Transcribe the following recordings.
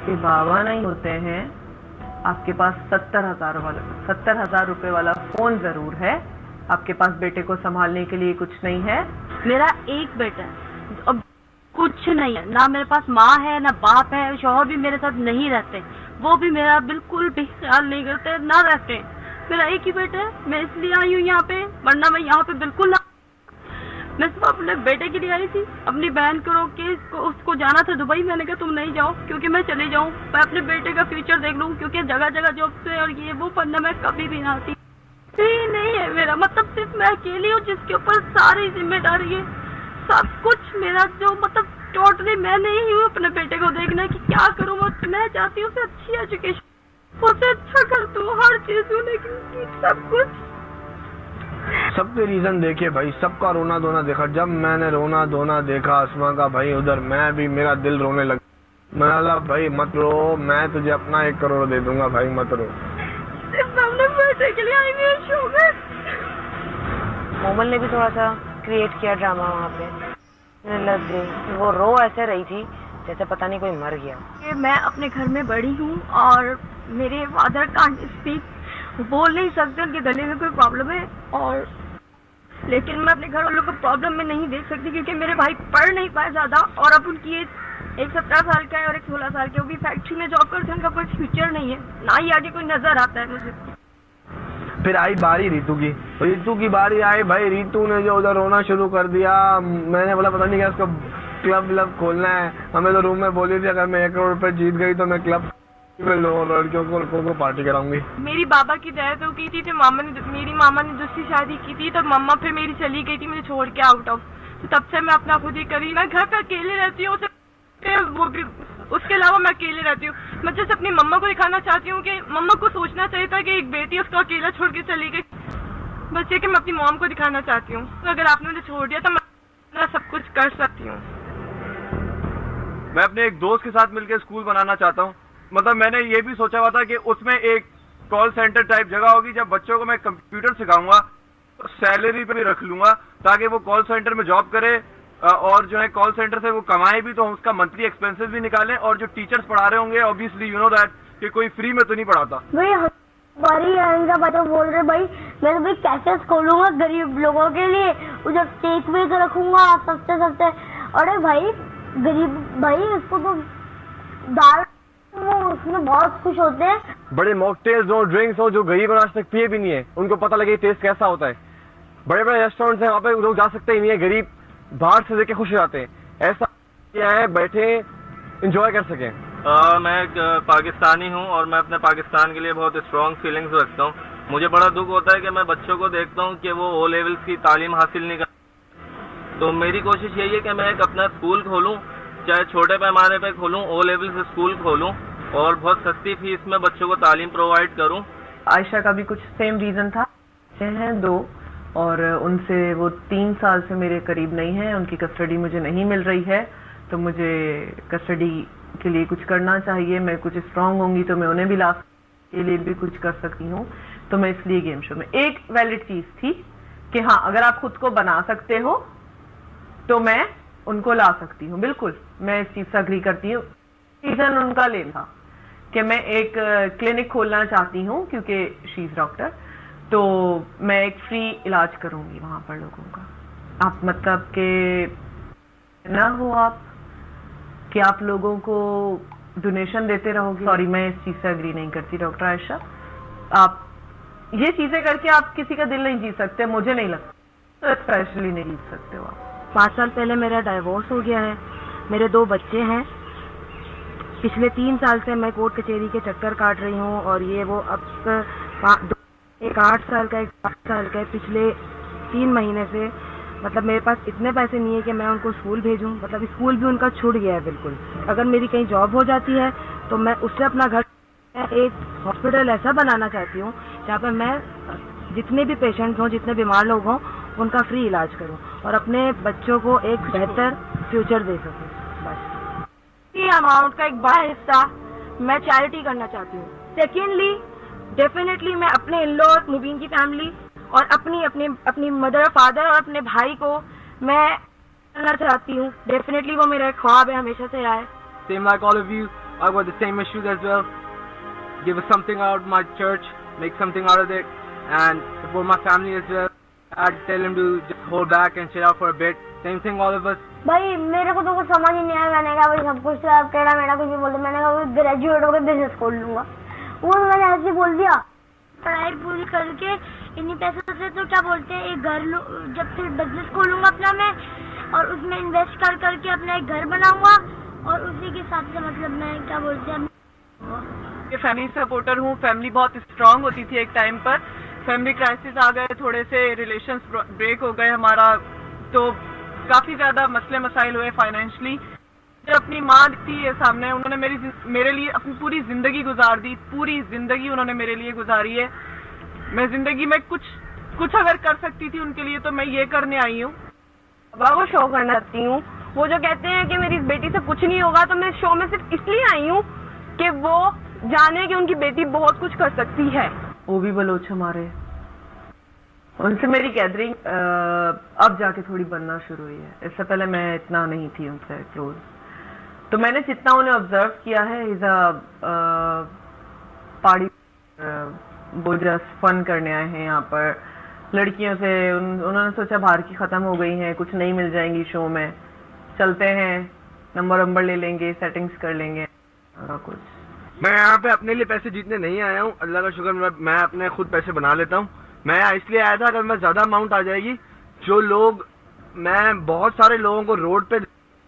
कि बाबा नहीं होते हैं, आपके पास 70,000 रुपए वाला फोन जरूर है, आपके पास बेटे को संभालने के लिए कुछ नहीं है। मेरा एक बेटा है, अब कुछ नहीं है, ना मेरे पास माँ है ना बाप है, शौहर भी मेरे साथ नहीं रहते, वो भी मेरा बिल्कुल भी ख्याल नहीं करते, ना रहते। मेरा एक ही बेटा है, मैं इसलिए आई हूँ यहाँ पे, वरना मैं यहाँ पे बिल्कुल ना। मैं सिर्फ अपने बेटे के लिए आई थी, अपनी बहन को रोक के उसको जाना था दुबई। मैंने कहा तुम नहीं जाओ, क्योंकि मैं चली जाऊँ, मैं अपने बेटे का फ्यूचर देख लूँ, क्योंकि जगह जगह जॉब से और ये वो पढ़ना मैं कभी भी ना आती। नहीं है मेरा, मतलब सिर्फ मैं अकेली हूँ जिसके ऊपर सारी जिम्मेदारी है, सब कुछ मेरा, जो मतलब टोटली मैं नहीं हूँ अपने बेटे को देखना कि क्या करूँ। मैं चाहती हूँ उसे अच्छी एजुकेशन, उसे अच्छा कर दूँ, हर चीज हूँ, लेकिन सब कुछ। सबके रीजन देखे भाई, सबका रोना धोना देखा। जब मैंने रोना धोना देखा आसमा का भाई, उधर मैं भी, मेरा दिल रोने लगा। मैं बोला भाई मत रो, मैं तुझे अपना 1 करोड़ दे दूंगा भाई, मत रो। सिर्फ अपने बेटे के लिए आई हुई शो में। मोमल ने भी थोड़ा सा क्रिएट किया ड्रामा वहाँ पे, लग गई वो रो ऐसे रही थी जैसे पता नहीं कोई मर गया। मैं अपने घर में बड़ी हूँ और मेरे फादर कांट स्पीक, बोल नहीं सकते, उनके गले में कोई प्रॉब्लम है, और लेकिन मैं अपने घर वालों को प्रॉब्लम में नहीं देख सकती, क्योंकि मेरे भाई पढ़ नहीं पाए ज्यादा, और अब उनकी एक 17 साल का है और एक 16 साल के, वो भी फैक्ट्री में जॉब करते हैं, उनका कोई फ्यूचर नहीं है, ना ही आगे कोई नजर आता है मुझे। फिर आई बारी रीतू की बारी आई भाई। रीतू ने जो उधर रोना शुरू कर दिया, मैंने बोला पता नहीं क्या इसको क्लब व्लब खोलना है। हमें तो रूम में बोली थी अगर मैं 1 करोड़ रुपए जीत गई तो मैं क्लब में लड़कियों को पार्टी कराऊंगी। मेरी बाबा की डेथ हो गई थी, तो मेरी मामा ने दूसरी शादी की थी, तो मम्मा फिर मेरी चली गई थी मुझे छोड़ के आउट ऑफ, तो तब से मैं अपना खुद ही करी। मैं घर पे अकेले रहती हूँ, उसके अलावा मैं अकेले रहती हूँ। मैं जैसे अपनी मम्मा को दिखाना चाहती हूँ कि मम्मा को सोचना चाहिए था कि एक बेटी उसको अकेला छोड़ के चली गई, बस ये कि मैं अपनी मॉम को दिखाना चाहती हूँ, तो अगर आपने मुझे छोड़ दिया तो मैं सब कुछ कर सकती हूँ। मैं अपने एक दोस्त के साथ मिलकर स्कूल बनाना चाहता हूँ। मतलब मैंने ये भी सोचा हुआ था कि उसमें एक कॉल सेंटर टाइप जगह होगी, जब बच्चों को मैं कंप्यूटर सिखाऊंगा तो सैलरी पे भी रख लूंगा, ताकि वो कॉल सेंटर में जॉब करे और जो है कॉल सेंटर से वो कमाए भी, तो उसका मंथली एक्सपेंसेस भी निकालें, और जो टीचर्स पढ़ा रहे होंगे ऑब्वियसली यू नो दैट कि कोई फ्री में तो नहीं पढ़ाता। भाई आएगा बच्चा बोल रहे भाई मैं तो भाई कैफेस खोलूंगा गरीब लोगों के लिए, उधर टेक वे तो रखूंगा सस्ते सस्ते। अरे भाई गरीब भाई इसको तो दाल, वो उसमें बहुत खुश होते हैं। बड़े मॉकटेल्स हो, ड्रिंक्स हो, जो गरीब आज तक पिए भी नहीं है, उनको पता लगे टेस्ट कैसा होता है। बड़े बड़े रेस्टोरेंट्स हैं, वहाँ पे लोग जा सकते ही नहीं है, गरीब बाहर से देख के खुश हो जाते हैं। ऐसा क्या है, बैठे एंजॉय कर सकें। मैं एक पाकिस्तानी हूँ और मैं अपने पाकिस्तान के लिए बहुत स्ट्रॉन्ग फीलिंग्स रखता हूँ। मुझे बड़ा दुख होता है कि मैं बच्चों को देखता हूँ कि वो ओ लेवल्स की तालीम हासिल नहीं कर, तो मेरी कोशिश यही है कि मैं एक अपना स्कूल खोलूँ, चाहे छोटे पैमाने पे खोलूँ, ओ लेवल से स्कूल खोलूँ और बहुत सस्ती फीस में बच्चों को तालीम प्रोवाइड करूँ। आयशा का भी कुछ सेम रीजन था, हैं 2 और उनसे वो 3 साल से मेरे करीब नहीं है, उनकी कस्टडी मुझे नहीं मिल रही है, तो मुझे कस्टडी के लिए कुछ करना चाहिए। मैं कुछ स्ट्रांग होंगी तो मैं उन्हें भी ला के लिए भी कुछ कर सकती हूँ, तो मैं इसलिए गेम शो में एक वैलिड चीज थी कि हाँ अगर आप खुद को बना सकते हो तो मैं उनको ला सकती हूँ। बिल्कुल मैं इस चीज से अग्री करती हूँ। रीजन उनका ले था कि मैं एक क्लिनिक खोलना चाहती हूँ, क्योंकि शी इज डॉक्टर, तो मैं एक फ्री इलाज करूंगी वहां पर लोगों का। आप मतलब के ना हो आप कि आप लोगों को डोनेशन देते रहोगे। सॉरी मैं इस चीज से अग्री नहीं करती डॉक्टर आयशा, आप ये चीजें करके आप किसी का दिल नहीं जीत सकते, मुझे नहीं लगता, स्पेशली नहीं जीत सकते हो आप। 5 साल पहले मेरा डाइवोर्स हो गया है, मेरे 2 बच्चे हैं। पिछले 3 साल से मैं कोर्ट कचहरी के चक्कर काट रही हूँ, और ये वो अब एक 8 साल का, एक 8 साल का है। पिछले 3 महीने से मतलब मेरे पास इतने पैसे नहीं है कि मैं उनको स्कूल भेजूं, मतलब स्कूल भी उनका छूट गया है बिल्कुल। अगर मेरी कहीं जॉब हो जाती है तो मैं उससे अपना घर, एक हॉस्पिटल ऐसा बनाना चाहती हूँ जहाँ पर मैं जितने भी पेशेंट्स हों, जितने बीमार लोग हों, उनका फ्री इलाज करूँ और अपने बच्चों को एक बेहतर फ्यूचर दे सकूँ। बस ये अमाउंट का एक बड़ा हिस्सा मैं चैरिटी करना चाहती हूँ। सेकेंडली डेफिनेटली मैं अपने इन-लॉ मुबीन की फैमिली और अपनी मदर फादर और अपने भाई को मैं करना चाहती हूँ। डेफिनेटली वो मेरा एक ख्वाब है, हमेशा से रहा है। Same like all of you, I've got the same issues as well. Give us something out of my church, make something out of it, and support my family as well. I'd tell him to just hold back and chill out for a bit. Same thing, all of us. भाई मेरे को तो कुछ समझ ही नहीं आया। मैंने कहा भाई सब कुछ तो आप टेढ़ा मेढ़ा कुछ भी बोलते। मैंने कहा ग्रेजुएट होकर बिजनेस खोल लूंगा। वो मैंने ऐसे बोल दिया। पढ़ाई पूरी करके इन्हीं पैसों से तो क्या बोलते हैं एक घर जब फिर बिजनेस खोलूंगा अपना मैं, और उसमें इन्वेस्ट कर करके अपना एक घर बनाऊंगा, और उसी के हिसाब से मतलब मैं क्या बोलते हैं फैमिली सपोर्टर हूँ। फैमिली बहुत स्ट्रांग होती थी एक टाइम पर। फैमिली क्राइसिस आ गए, थोड़े से रिलेशंस ब्रेक हो गए हमारा, तो काफी ज्यादा मसले मसाइल हुए फाइनेंशियली। जब अपनी माँ थी ये सामने, उन्होंने मेरे लिए अपनी पूरी जिंदगी गुजार दी। पूरी जिंदगी उन्होंने मेरे लिए गुजारी है। मैं जिंदगी में कुछ अगर कर सकती थी उनके लिए तो मैं ये करने आई हूँ। बाबा को शो करना चाहती हूँ। वो जो कहते हैं कि मेरी बेटी से कुछ नहीं होगा, तो मैं शो में सिर्फ इसलिए आई हूँ कि वो जाने कि उनकी बेटी बहुत कुछ कर सकती है। वो भी बलोच हमारे, उनसे मेरी गैदरिंग अब जाके थोड़ी बनना शुरू हुई है। इससे पहले मैं इतना नहीं थी उनसे क्लोज। तो मैंने जितना उन्हें ऑब्जर्व किया है, इज अ पार्टी, वो जस्ट फन करने आए हैं यहाँ पर लड़कियों से। उन्होंने सोचा बाहर की खत्म हो गई हैं, कुछ नहीं मिल जाएंगी शो में, चलते हैं नंबर ले लेंगे, सेटिंग्स कर लेंगे और कुछ। मैं यहाँ पे अपने लिए पैसे जीतने नहीं आया हूँ। अल्लाह का शुक्र मैं अपने खुद पैसे बना लेता हूँ। मैं इसलिए आया था अगर मैं ज्यादा अमाउंट आ जाएगी, जो लोग, मैं बहुत सारे लोगों को रोड पे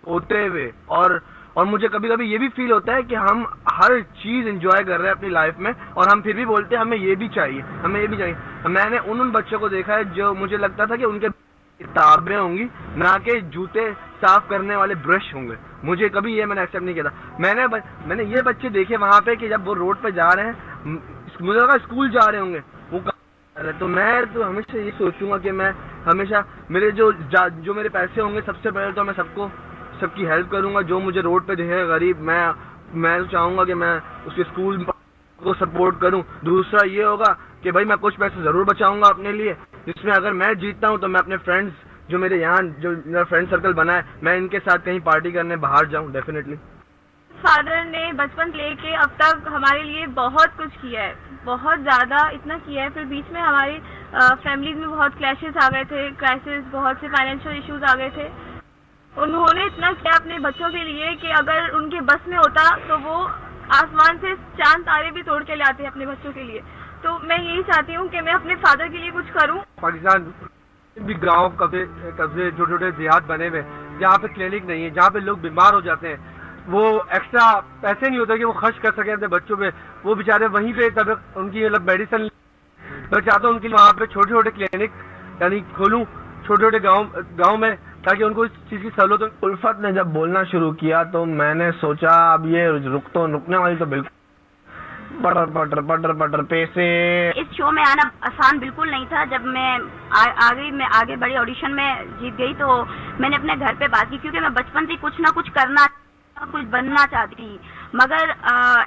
होते हुए और मुझे कभी कभी ये भी फील होता है कि हम हर चीज एंजॉय कर रहे हैं अपनी लाइफ में, और हम फिर भी बोलते हैं हमें ये भी चाहिए, हमें ये भी चाहिए। मैंने उन बच्चों को देखा है जो मुझे लगता था कि उनके किताबें होंगी, ना कि जूते साफ करने वाले ब्रश होंगे। मुझे कभी ये मैंने एक्सेप्ट नहीं किया था। मैंने ये बच्चे देखे वहां पे कि जब वो रोड पे जा रहे हैं, मुझे लगा स्कूल जा रहे होंगे, वो तो मैं तो हमेशा ये सोचूंगा कि मैं हमेशा मेरे जो मेरे पैसे होंगे, सबसे पहले तो मैं सबकी हेल्प करूंगा। जो मुझे रोड पे दिखेगा गरीब, मैं तो चाहूंगा कि मैं उसके स्कूल को सपोर्ट करूं। दूसरा ये होगा कि भाई मैं कुछ पैसे जरूर बचाऊंगा अपने लिए, जिसमें अगर मैं जीतता हूं तो मैं अपने फ्रेंड्स, जो मेरे यहाँ जो मेरा फ्रेंड सर्कल बना है, मैं इनके साथ कहीं पार्टी करने बाहर जाऊं डेफिनेटली। फादर ने बचपन लेके अब तक हमारे लिए बहुत कुछ किया है, बहुत ज्यादा इतना किया है। फिर बीच में हमारी फैमिलीज में बहुत क्लैशेस आ गए थे, क्राइसिस, बहुत से फाइनेंशियल इश्यूज आ गए थे। उन्होंने इतना किया अपने बच्चों के लिए कि अगर उनके बस में होता तो वो आसमान से चांद तारे भी तोड़ के लाते अपने बच्चों के लिए। तो मैं यही चाहती हूँ कि मैं अपने फादर के लिए कुछ करूँ। पाकिस्तान भी गाँव कब्जे छोटे छोटे देहात बने हुए, जहाँ पे क्लिनिक नहीं है, जहाँ पे लोग बीमार हो जाते हैं, वो एक्स्ट्रा पैसे नहीं होते कि वो खर्च कर सके अपने बच्चों पे। वो बेचारे वहीं पे तब उनकी मतलब मेडिसिन, मैं चाहता हूँ उनके लिए वहाँ पे छोटे छोटे क्लिनिक यानी खोलूँ छोटे छोटे गाँव में, ताकि उनको इस चीज की सहूलत हो। उल्फत ने जब बोलना शुरू किया तो मैंने सोचा अब ये रुकने वाली तो बिल्कुल पटर पैसे। इस शो में आना आसान बिल्कुल नहीं था। जब मैं आगे बड़ी ऑडिशन में जीत गई तो मैंने अपने घर पे बात की, क्योंकि मैं बचपन से कुछ ना कुछ कुछ बनना चाहती थी। मगर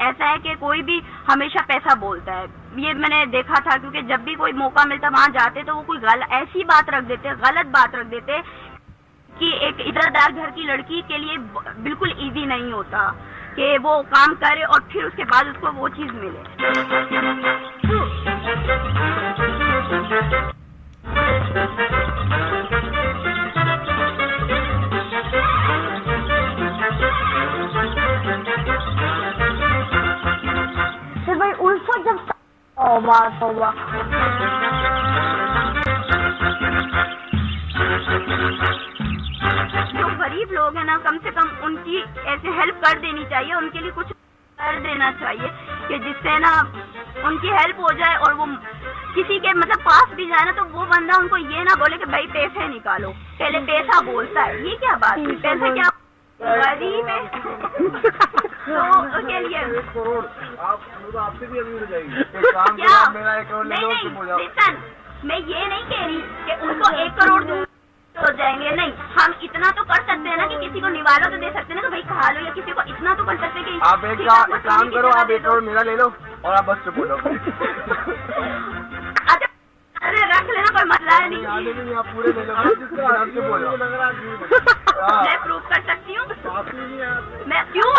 ऐसा है कि कोई भी हमेशा पैसा बोलता है, ये मैंने देखा था। क्योंकि जब भी कोई मौका मिलता वहां जाते तो वो कोई ऐसी बात रख देते, गलत बात रख देते कि एक इज्जतदार घर की लड़की के लिए बिल्कुल इजी नहीं होता कि वो काम करे और फिर उसके बाद उसको वो चीज मिले। फिर भाई उल्फत जब तौबा जो गरीब लोग हैं ना, कम से कम उनकी ऐसे हेल्प कर देनी चाहिए, उनके लिए कुछ कर देना चाहिए कि जिससे ना उनकी हेल्प हो जाए। और वो किसी के मतलब पास भी जाए ना तो वो बंदा उनको ये ना बोले कि भाई पैसे निकालो, पहले पैसा बोलता है। ये क्या बात है, पैसा क्या गरीब है तो उसके लिए आपसे भी अमीर हो जाएगी। क्या नहीं, मैं ये नहीं कह रही कि उनको 1 करोड़ हो जाएंगे, नहीं। हम इतना तो कर सकते हैं ना कि किसी को निवाला तो दे सकते हैं ना, तो भाई खा लो, या किसी को इतना तो कर सकते हैं कि आप एक काम करो, आप 1 करोड़ मेरा ले लो और आप बस चुप हो जाओ। अच्छा, अरे रख लेना, कोई मसला नहीं। आप पूरे ले लो, मैं प्रूव कर सकती हूँ। मैं क्यों